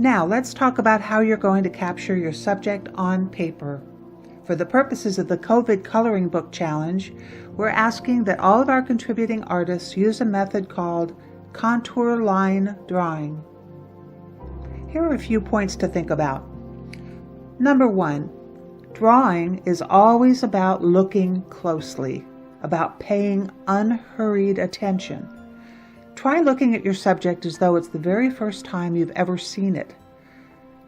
Now, let's talk about how you're going to capture your subject on paper. For the purposes of the COVID Coloring Book Challenge, we're asking that all of our contributing artists use a method called contour line drawing. Here are a few points to think about. Number 1, drawing is always about looking closely, about paying unhurried attention. Try looking at your subject as though it's the very first time you've ever seen it.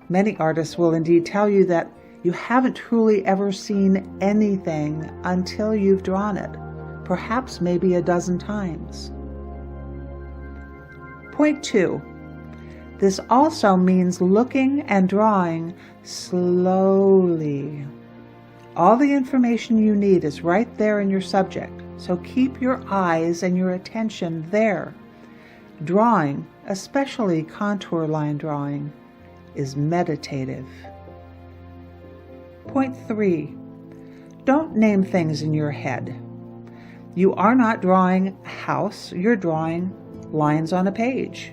Many artists will indeed tell you that you haven't truly ever seen anything until you've drawn it, perhaps maybe a dozen times. Point 2. This also means looking and drawing slowly. All the information you need is right there in your subject, so keep your eyes and your attention there. Drawing, especially contour line drawing, is meditative. Point 3. Don't name things in your head. You are not drawing a house, you're drawing lines on a page.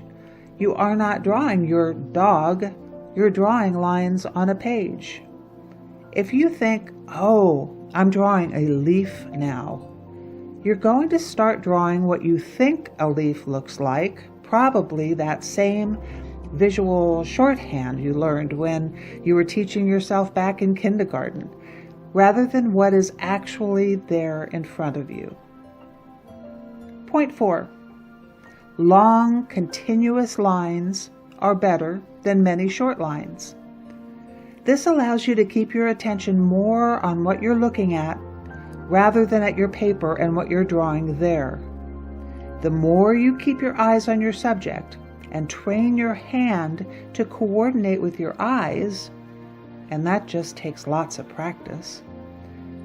You are not drawing your dog, you're drawing lines on a page. If you think, oh, I'm drawing a leaf now, you're going to start drawing what you think a leaf looks like, probably that same visual shorthand you learned when you were teaching yourself back in kindergarten, rather than what is actually there in front of you. Point 4. Long, continuous lines are better than many short lines. This allows you to keep your attention more on what you're looking at rather than at your paper and what you're drawing there. The more you keep your eyes on your subject and train your hand to coordinate with your eyes, and that just takes lots of practice,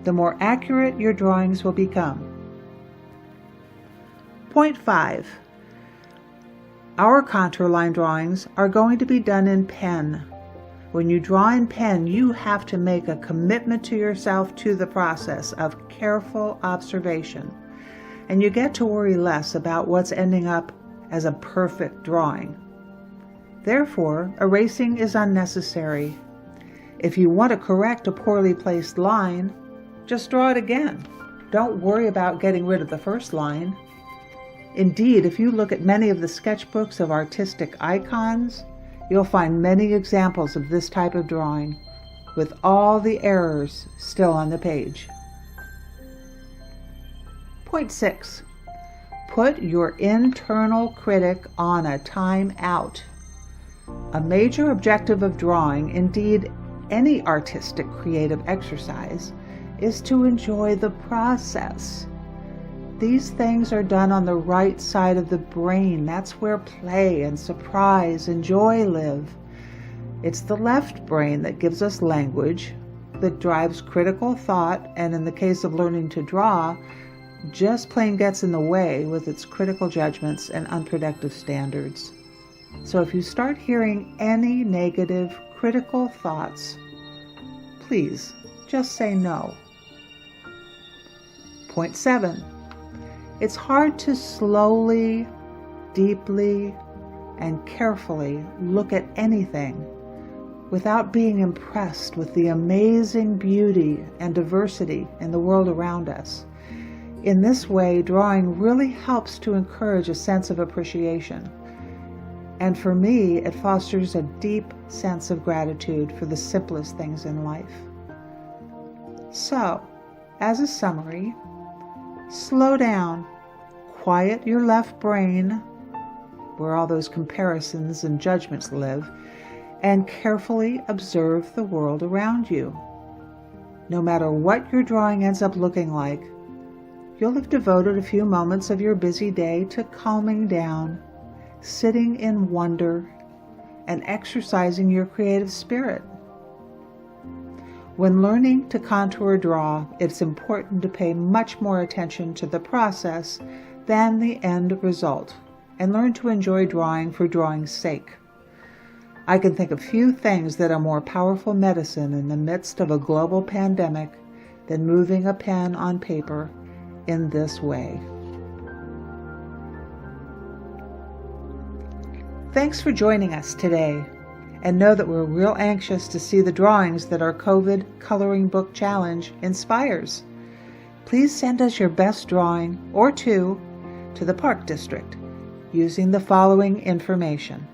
the more accurate your drawings will become. Point 5. Our contour line drawings are going to be done in pen. When you draw in pen, you have to make a commitment to yourself to the process of careful observation, and you get to worry less about what's ending up as a perfect drawing. Therefore, erasing is unnecessary. If you want to correct a poorly placed line, just draw it again. Don't worry about getting rid of the first line. Indeed, if you look at many of the sketchbooks of artistic icons, you'll find many examples of this type of drawing, with all the errors still on the page. Point 6. Put your internal critic on a time out. A major objective of drawing, indeed any artistic creative exercise, is to enjoy the process. These things are done on the right side of the brain. That's where play and surprise and joy live. It's the left brain that gives us language, that drives critical thought, and in the case of learning to draw, just plain gets in the way with its critical judgments and unproductive standards. So if you start hearing any negative, critical thoughts, please just say no. Point 7. It's hard to slowly, deeply, and carefully look at anything without being impressed with the amazing beauty and diversity in the world around us. In this way, drawing really helps to encourage a sense of appreciation. And for me, it fosters a deep sense of gratitude for the simplest things in life. So, as a summary, slow down, quiet your left brain, where all those comparisons and judgments live, and carefully observe the world around you. No matter what your drawing ends up looking like, you'll have devoted a few moments of your busy day to calming down, sitting in wonder, and exercising your creative spirit. When learning to contour draw, it's important to pay much more attention to the process than the end result, and learn to enjoy drawing for drawing's sake. I can think of few things that are more powerful medicine in the midst of a global pandemic than moving a pen on paper in this way. Thanks for joining us today. and know that we're real anxious to see the drawings that our COVID Coloring Book Challenge inspires. Please send us your best drawing or two to the Park District using the following information.